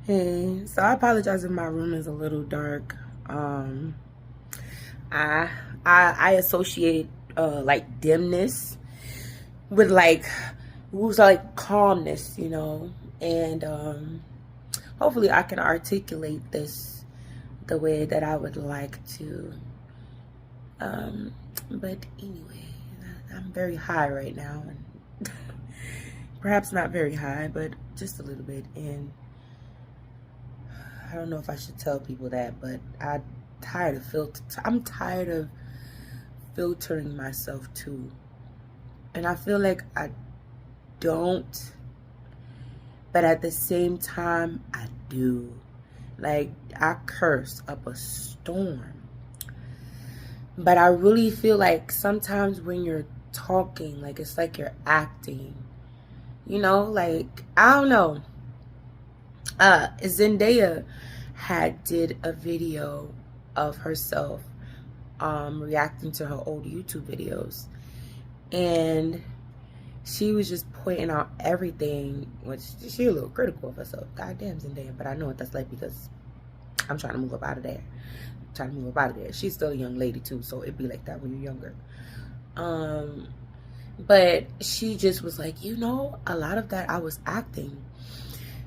Hey, so I apologize if my room is a little dark. I I associate like dimness with like calmness, and hopefully I can articulate this the way that I would like to. But anyway, I'm very high right now, and perhaps not very high, but just a little bit, and I don't know if I should tell people that, but I'm tired of filtering myself too. And I feel like I don't, but at the same time I do. Like, I curse up a storm. But I really feel like sometimes when you're talking, like it's like you're acting. Like, I don't know. Zendaya did a video of herself reacting to her old YouTube videos, and she was just pointing out everything, which she's a little critical of herself. Goddamn, Zendaya. But I know what that's like because I'm trying to move up out of there. She's still a young lady too, so it'd be like that when you're younger. But she just was like, a lot of that I was acting.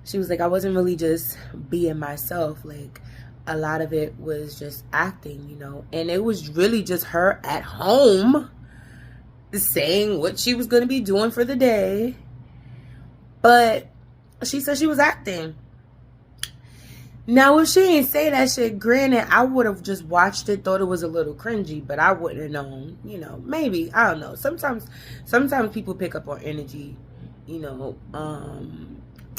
She was like, I wasn't really just being myself. Like, a lot of it was just acting, and it was really just her at home saying what she was going to be doing for the day. But she said she was acting. Now, if she didn't say that shit, granted, I would have just watched it, thought it was a little cringy, but I wouldn't have known, maybe, I don't know. Sometimes people pick up on energy,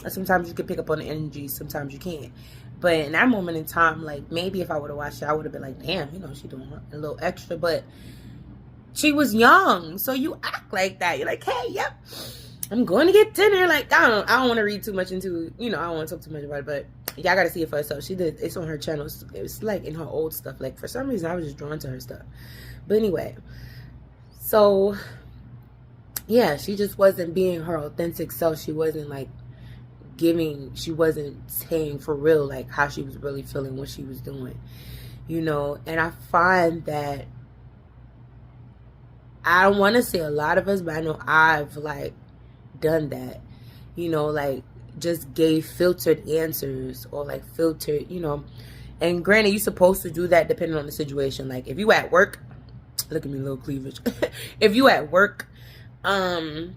sometimes you can pick up on the energy, sometimes you can't. But in that moment in time, like, maybe if I would have watched it, I would have been like, damn, she doing a little extra. But she was young, so you act like that. You're like, hey, yep, I'm going to get dinner. Like, I don't want to read too much into, I don't want to talk too much about it, but y'all got to see it for herself. It's on her channel. It was like in her old stuff. Like, for some reason, I was just drawn to her stuff. But anyway, so yeah, she just wasn't being her authentic self. She wasn't like she wasn't saying for real like how she was really feeling, what she was doing, and I find that, I don't want to say a lot of us, but I know I've like done that, like just gave filtered answers, or like filtered, and granted, you're supposed to do that depending on the situation. Like, if you at work, look at me, little cleavage. If you at work, and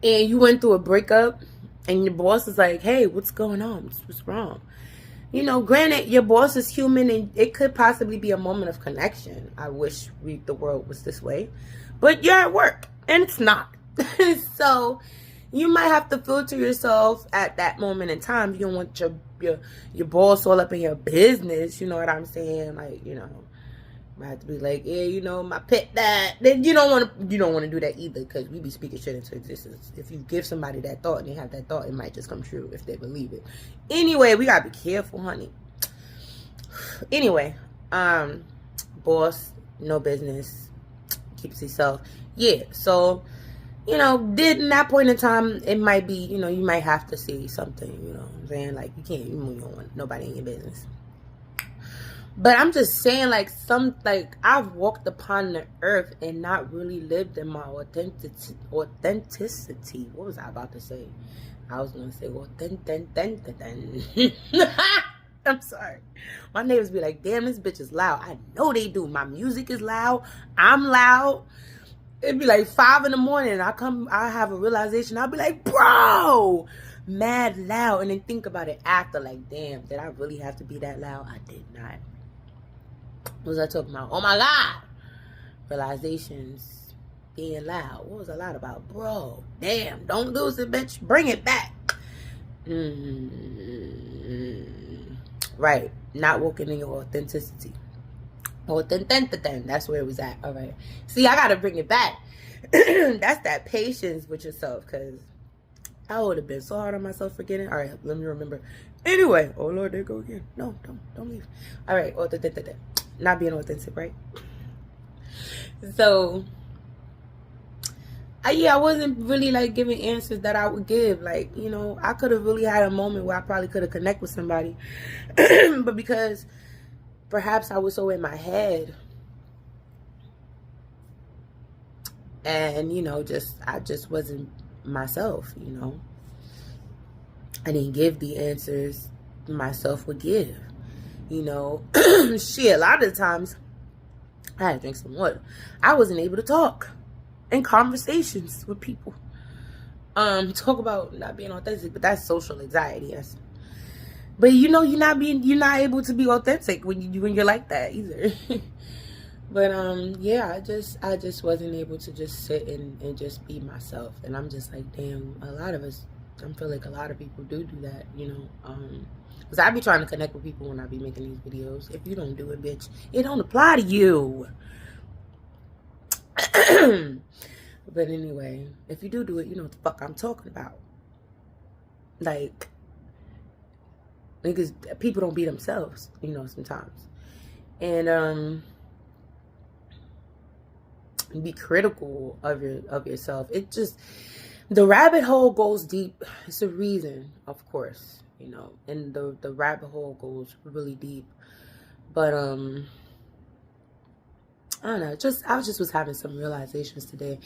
you went through a breakup, and your boss is like, hey, what's going on? What's wrong? Granted, your boss is human, and it could possibly be a moment of connection. I wish the world was this way. But you're at work, and it's not. So, you might have to filter yourself at that moment in time. You don't want your boss all up in your business. You know what I'm saying? Like, might have to be like, yeah, my pet died. Then you don't want to do that either, because we be speaking shit into existence. If you give somebody that thought and they have that thought, it might just come true if they believe it. Anyway, we gotta be careful, honey. Anyway, boss, no business, keeps himself. Yeah, so did in that point in time, it might be, you might have to say something. You know what I'm saying? Like, you don't want nobody in your business. But I'm just saying, like, I've walked upon the earth and not really lived in my authenticity. What was I about to say? I was going to say I'm sorry. My neighbors be like, damn, this bitch is loud. I know they do. My music is loud. I'm loud. It'd be like 5 in the morning, and I have a realization. I'll be like, bro, mad loud. And then think about it after, like, damn, did I really have to be that loud? I did not. What was I talking about? Oh my God. Realizations, being loud. What was I loud about? Bro, damn, don't lose it, bitch. Bring it back. Right. Not walking in your authenticity. That's where it was at. All right. See, I got to bring it back. That's that patience with yourself, because I would have been so hard on myself for getting. All right, let me remember. Anyway, oh Lord, there go again. No, don't leave. All right, not being authentic, right? So yeah, I wasn't really like giving answers that I would give. Like, you know, I could have really had a moment where I probably could have connected with somebody. But because perhaps I was so in my head, and, you know, I just wasn't myself, you know. I didn't give the answers myself would give, you know. Shit, a lot of the times I had to drink some water. I wasn't able to talk in conversations with people. Talk about not being authentic, but that's social anxiety. But you know, you're not able to be authentic when you're like that either. But yeah, I just wasn't able to just sit and just be myself. And I'm just like, damn, a lot of us, I feel like a lot of people do that, you know. Because I be trying to connect with people when I be making these videos. If you don't do it, bitch, it don't apply to you. But anyway, if you do it, you know what the fuck I'm talking about. Like, because people don't be themselves, you know, sometimes. And be critical of yourself. It just, the rabbit hole goes deep. It's a reason, of course, you know, and the rabbit hole goes really deep. But I don't know, I was having some realizations today.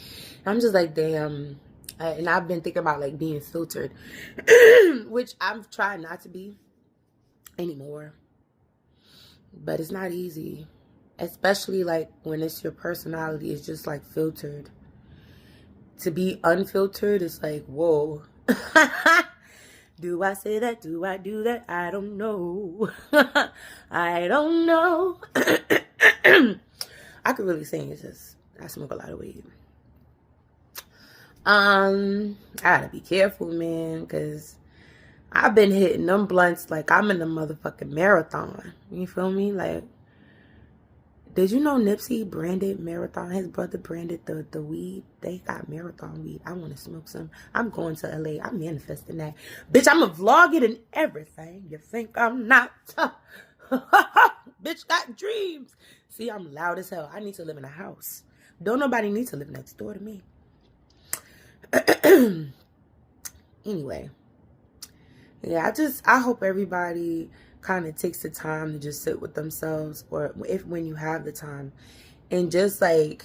I'm just like, damn. And I've been thinking about like being filtered, which I'm trying not to be anymore. But it's not easy, especially like when it's your personality is just like filtered. To be unfiltered, it's like, whoa. Do I say that? Do I do that? I don't know. I don't know. I could really sing. It's just I smoke a lot of weed. I gotta be careful, man, because I've been hitting them blunts like I'm in a motherfucking marathon. You feel me? Like, did you know Nipsey branded Marathon? His brother branded the weed. They got Marathon weed. I want to smoke some. I'm going to LA. I'm manifesting that. Bitch, I'm going to vlog it and everything. You think I'm not? Bitch got dreams. See, I'm loud as hell. I need to live in a house. Don't nobody need to live next door to me. Anyway. Yeah, I hope everybody kind of takes the time to just sit with themselves, or when you have the time, and just like,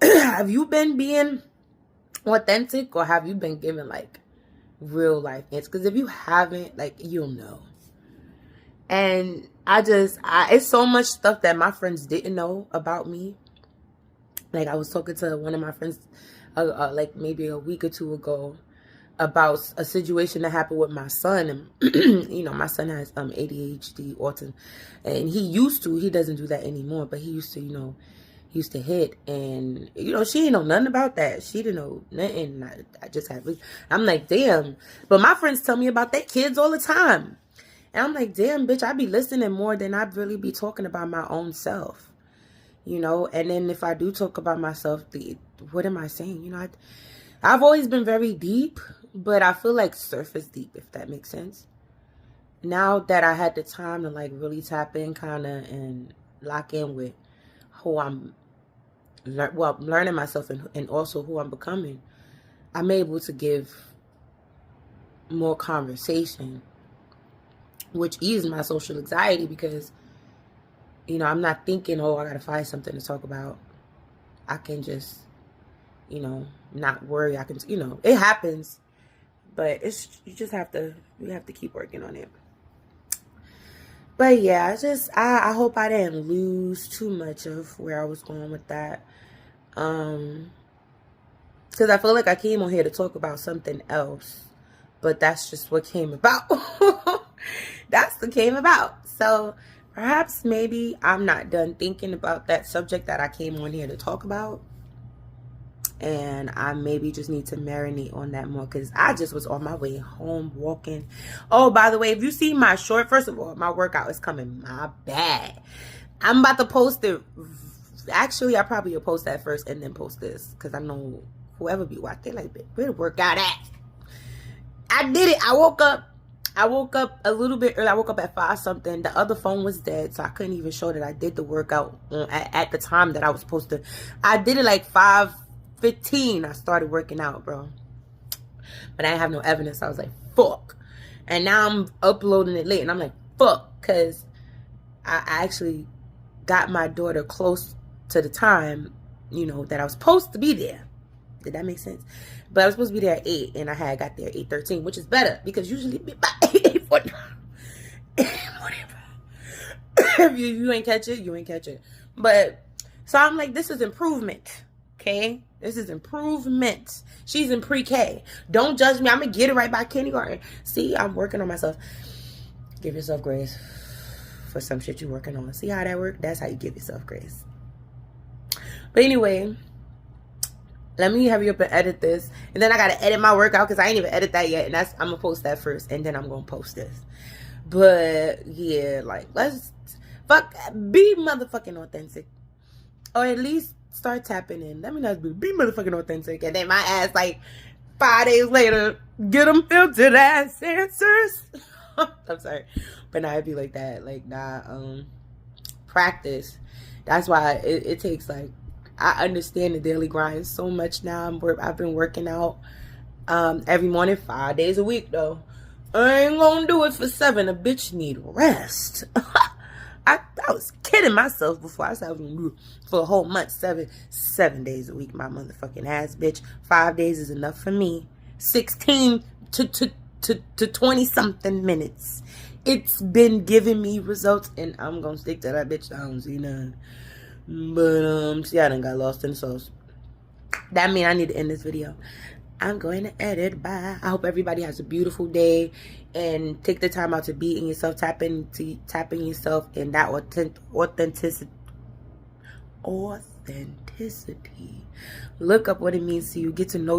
have you been being authentic, or have you been giving like real life answers? Because if you haven't, like, you'll know. And it's so much stuff that my friends didn't know about me. Like, I was talking to one of my friends like maybe a week or two ago about a situation that happened with my son. And you know, my son has ADHD, autism, and he doesn't do that anymore, but he used to, you know, hit. And you know, she didn't know nothing about that. She didn't know nothing. I just had, I'm like, damn. But my friends tell me about their kids all the time, and I'm like, damn, bitch, I be listening more than I really be talking about my own self, you know. And then if I do talk about myself, what am I saying? You know, I've always been very deep, but I feel like surface deep, if that makes sense. Now that I had the time to like really tap in kind of and lock in with who I'm learning myself, and also who I'm becoming, I'm able to give more conversation, which eases my social anxiety, because, you know, I'm not thinking, oh, I gotta find something to talk about. I can just, you know, not worry. I can, you know, it happens, but you have to keep working on it. But yeah, I hope I didn't lose too much of where I was going with that. Because I feel like I came on here to talk about something else, but that's just what came about. That's what came about. So perhaps maybe I'm not done thinking about that subject that I came on here to talk about. And I maybe just need to marinate on that more, because I just was on my way home walking. Oh, by the way, if you see my short, first of all, my workout is coming. My bad. I'm about to post it. Actually, I probably will post that first and then post this, because I know whoever be watching, like, where the workout at? I did it. I woke up a little bit early. I woke up at 5 something. The other phone was dead, so I couldn't even show that I did the workout at the time that I was supposed to. I did it like 5 15, I started working out, bro. But I didn't have no evidence. I was like, fuck. And now I'm uploading it late. And I'm like, fuck. Because I actually got my daughter close to the time, you know, that I was supposed to be there. Did that make sense? But I was supposed to be there at 8. And I got there at 8:13. Which is better. Because usually it'd be about 8:49. If you ain't catch it, you ain't catch it. But, so I'm like, this is improvement. Okay? This is improvement. She's in pre-K. Don't judge me. I'm going to get it right by kindergarten. See, I'm working on myself. Give yourself grace for some shit you're working on. See how that works? That's how you give yourself grace. But anyway, let me hurry up and edit this. And then I got to edit my workout because I ain't even edit that yet. And I'm going to post that first. And then I'm going to post this. But, yeah, like, let's be motherfucking authentic. Or at least start tapping in. Let me not be motherfucking authentic. And then my ass, like, 5 days later, get them filtered ass answers. I'm sorry. But nah, it'd be like that. Like, nah, practice. That's why it takes, like, I understand the daily grind so much now. I've been working out every morning, 5 days a week, though. I ain't gonna do it for 7. A bitch need rest. I was kidding myself before I said I was gonna do it for a whole month. 7 days a week, my motherfucking ass, bitch. 5 days is enough for me. 16 to 20 something minutes. It's been giving me results, and I'm gonna stick to that, bitch. I don't see none. But see, I done got lost in the sauce. That means I need to end this video. I'm going to edit. Bye. I hope everybody has a beautiful day and take the time out to be in yourself, tapping yourself in that authenticity. Look up what it means to you. Get to know